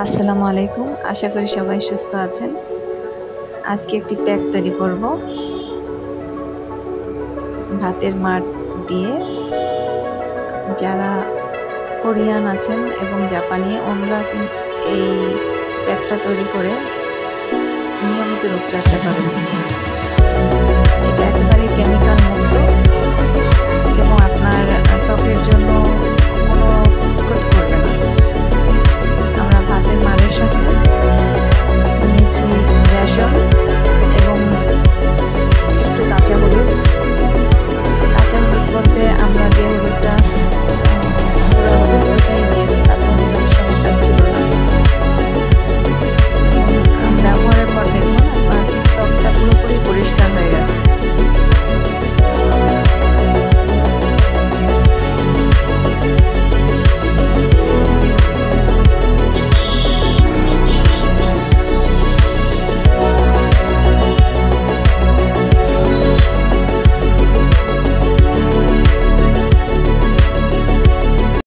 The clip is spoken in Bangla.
আসসালামু আলাইকুম। আশা করি সবাই সুস্থ আছেন। আজকে একটি প্যাক তৈরি করব ভাতের মাড় দিয়ে। যারা কোরিয়ান আছেন এবং জাপানি, ওনারা এই প্যাকটা তৈরি করে নিয়মিত রূপচর্চা করেন। এটা একেবারে কেমিক্যাল